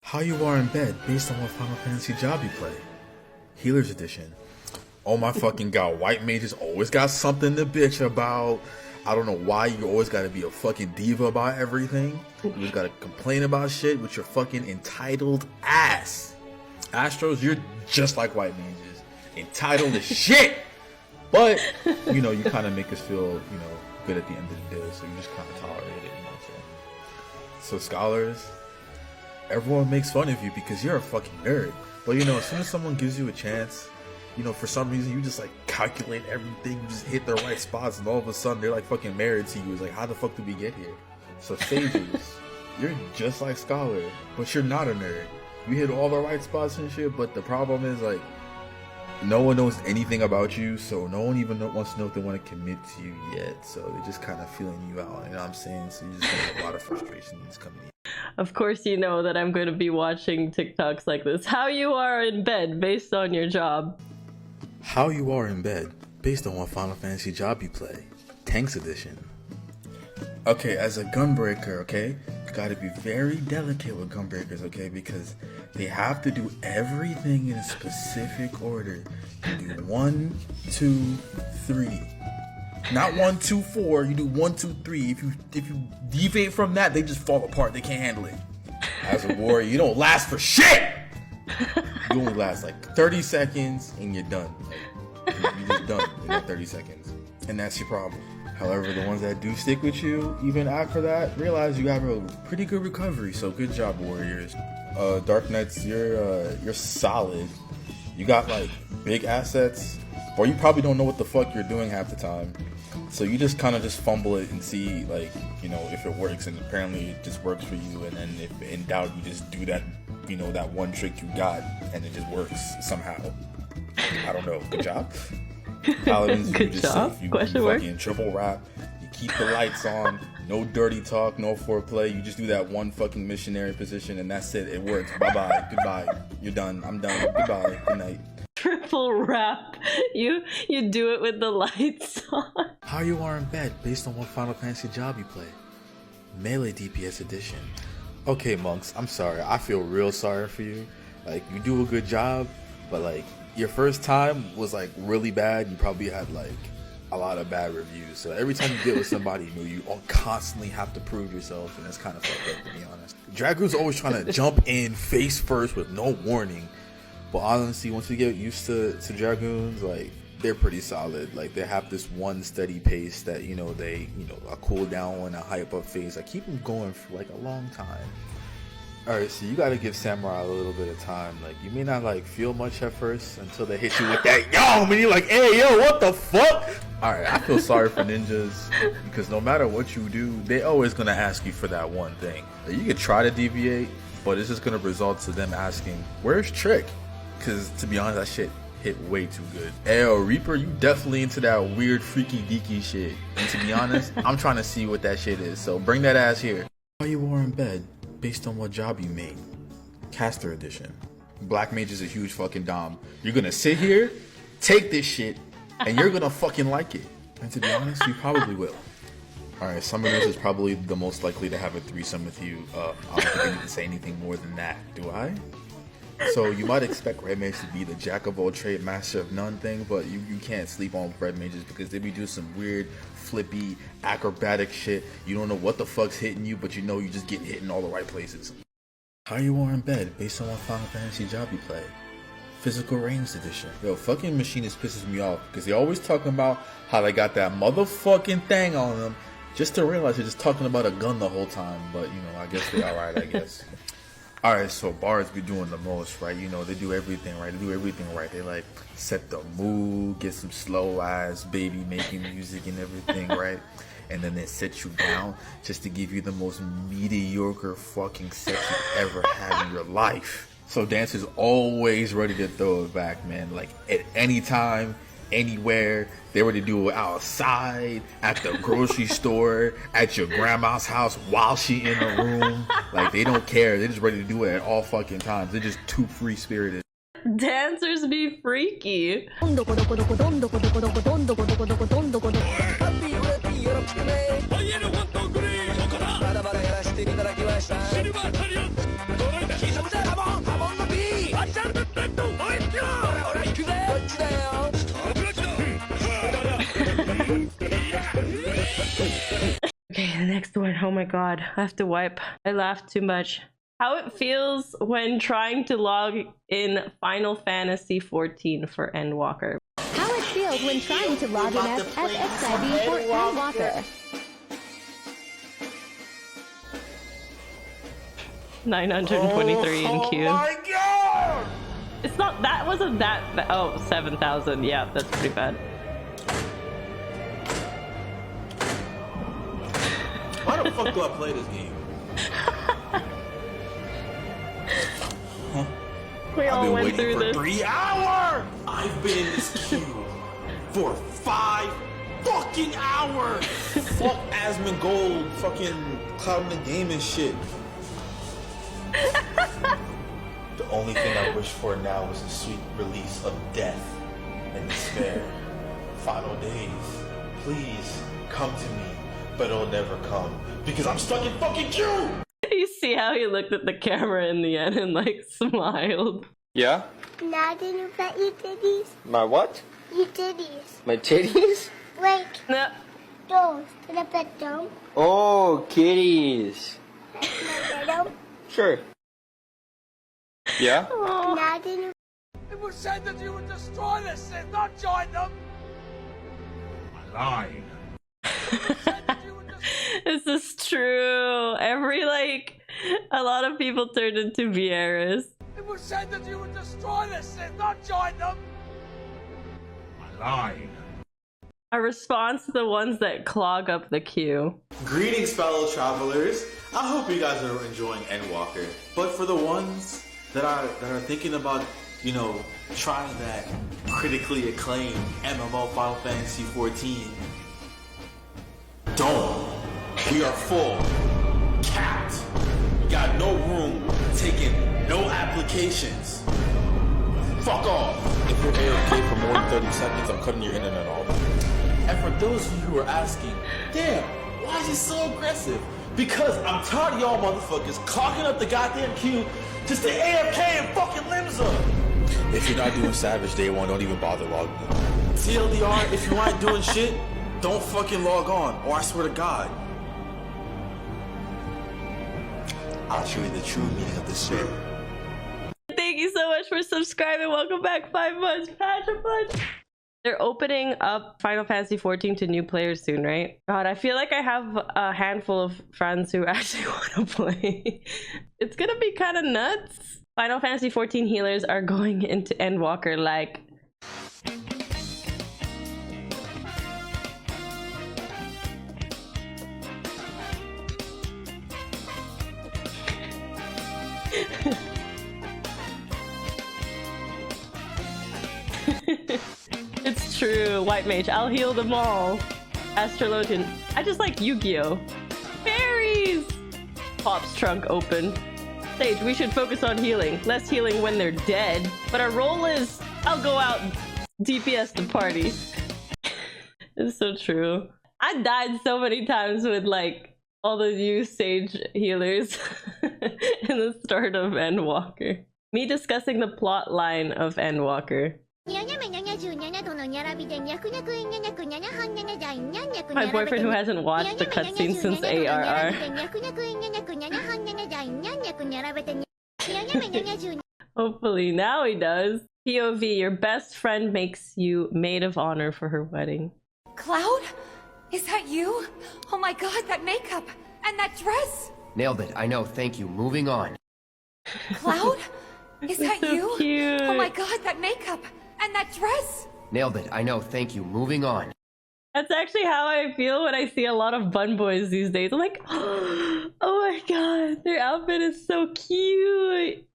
How you are in bed based on what Final Fantasy job you play. Healer's Edition. Oh my fucking god, white mages always got something to bitch about. I don't know why you always gotta be a fucking diva about everything. You just gotta complain about shit with your fucking entitled ass. Astros, you're just like white mages. Entitled as shit! But, you know, you kind of make us feel, good at the end of the day, so you just kind of tolerate it, you know what I'm saying? So scholars, everyone makes fun of you because you're a fucking nerd. But, as soon as someone gives you a chance, for some reason you just like calculate everything, you just hit the right spots, and all of a sudden they're like fucking married to you. It's like, how the fuck did we get here? So sages, you're just like Scholar, but you're not a nerd. You hit all the right spots and shit, but the problem is like, no one knows anything about you, so no one even wants to know if they want to commit to you yet. So they're just kind of feeling you out, you know what I'm saying? So you just have a lot of frustrations coming in. Of course you know that I'm going to be watching TikToks like this. How you are in bed based on your job. How you are in bed based on what Final Fantasy job you play. Tanks Edition. Okay, as a gunbreaker, okay, you gotta be very delicate with gunbreakers, okay, because they have to do everything in a specific order. You do 1, 2, 3. Not 1, 2, 4. You do 1, 2, 3. If you deviate from that, they just fall apart. They can't handle it. As a warrior, you don't last for shit. You only last like 30 seconds and you're done. Like, you're just done in 30 seconds, and that's your problem. However, the ones that do stick with you, even after that, realize you have a pretty good recovery. So good job, warriors. Dark Knights, you're solid. You got like big assets, or you probably don't know what the fuck you're doing half the time. So you just kind of just fumble it and see like, if it works, and apparently it just works for you. And then if in doubt, you just do that, that one trick you got, and it just works somehow. I don't know. Good job. Paladins, you just safe. You fucking triple wrap. You keep the lights on. No dirty talk. No foreplay. You just do that one fucking missionary position, and that's it. It works. Bye bye. Goodbye. You're done. I'm done. Goodbye. Good night. Triple wrap. You do it with the lights on. How you are in bed based on what Final Fantasy job you play. Melee DPS Edition. Okay, monks. I'm sorry. I feel real sorry for you. Like, you do a good job, but like, your first time was like really bad. You probably had like a lot of bad reviews. So every time you get with somebody new, you all constantly have to prove yourself, and that's kind of fucked up, to be honest. Dragoon's always trying to jump in face first with no warning. But honestly, once you get used to Dragoons, like, they're pretty solid. Like, they have this one steady pace that, they, a cool down and a hype up phase. Like, keep them going for like a long time. Alright, so you gotta give Samurai a little bit of time. Like, you may not like feel much at first until they hit you with that yo, and you're like, hey yo, what the fuck? Alright, I feel sorry for ninjas, because no matter what you do, they always gonna ask you for that one thing. You can try to deviate, but it's just gonna result to them asking, where's Trick? Because to be honest, that shit hit way too good. Ayo, Reaper, you definitely into that weird freaky deaky shit. And to be honest, I'm trying to see what that shit is, so bring that ass here. How you are in bed based on what job you made. Caster Edition. Black Mage is a huge fucking dom. You're gonna sit here, take this shit, and you're gonna fucking like it. And to be honest, you probably will. Alright, Summoners is probably the most likely to have a threesome with you. I don't think I need to say anything more than that, do I? So you might expect Red Mage to be the jack of all trade, master of none thing, but you can't sleep on Red Mages because they be doing some weird, flippy, acrobatic shit. You don't know what the fuck's hitting you, but you know you just get hit in all the right places. How you are in bed based on what Final Fantasy job you play. Physical Ranged Edition. Yo, fucking Machinist pisses me off because they always talking about how they got that motherfucking thing on them, just to realize they're just talking about a gun the whole time. But I guess they alright, I guess. Alright, so bards be doing the most, right? They do everything right. They do everything right. They like set the mood, get some slow ass baby making music and everything, right? And then they set you down just to give you the most mediocre fucking sex you ever had in your life. So dancers always ready to throw it back, man. Like at any time, anywhere. They were to do it outside, at the grocery store, at your grandma's house while she in the room. Like, they don't care. They're just ready to do it at all fucking times. They're just too free-spirited. Dancers be freaky. Okay, the next one. Oh my god, I have to wipe. I laughed too much. How it feels when trying to log in Final Fantasy XIV for Endwalker. How it feels when trying to log in as FFXIV for Endwalker. 923 in queue. Oh my god! It's not, that wasn't that oh, 7,000. Yeah, that's pretty bad. Why the fuck do I play this game? We all went through this. 3 hours! I've been in this queue for 5 fucking hours! Fuck Asmongold, fucking clouding the game and shit. The only thing I wish for now is the sweet release of death and despair. Final days, please come to me, but it'll never come because I'm stuck in fucking queue! You see how he looked at the camera in the end and like smiled. Yeah? Now can you pet your titties? My what? Your titties. My titties? Like No. those. Can I pet them? Oh, kitties. Can I pet them? Sure. Yeah? Oh. Now can you It was said that you would destroy this Sith, not join them! I lied. It was said that you would destroy This is true. Every like, a lot of people turned into Vieras. It was said that you would destroy this Sith, not join them! I lied. A response to the ones that clog up the queue. Greetings, fellow travelers. I hope you guys are enjoying Endwalker. But for the ones that are thinking about, you know, trying that critically acclaimed MMO Final Fantasy XIV, don't. We are full. Capped. We got no room. Taking no applications. Fuck off. If you're AFK for more than 30 seconds, I'm cutting your internet off. And for those of you who are asking, damn, why is he so aggressive? Because I'm tired of y'all motherfuckers clocking up the goddamn queue just to AFK and fucking Limsa. If you're not doing Savage Day 1, don't even bother logging in. TLDR, if you aren't doing shit, don't fucking log on, or I swear to God, I'll show you the true meaning of this shit. Thank you so much for subscribing. Welcome back 5 months. Pathra Punch. They're opening up Final Fantasy XIV to new players soon, right? God, I feel like I have a handful of friends who actually want to play. It's gonna be kind of nuts. Final Fantasy XIV healers are going into Endwalker like... It's true. White Mage, I'll heal them all. Astrologian, I just like Yu-Gi-Oh! Fairies! Pop's trunk open. Sage, we should focus on healing. Less healing when they're dead. But our role is, I'll go out DPS the party. It's so true. I died so many times with like all the new Sage healers in the start of Endwalker. Me discussing the plot line of Endwalker. My boyfriend who hasn't watched the cutscene since ARR. Hopefully now he does. POV, your best friend makes you maid of honor for her wedding. Cloud? Is that you? Oh my god, that makeup! And that dress! Nailed it, I know, thank you. Moving on. Cloud? Is that so you? cute. Oh my god, that makeup! And that dress! Nailed it, I know, thank you. Moving on. That's actually how I feel when I see a lot of bun boys these days. I'm like, oh my god, their outfit is so cute.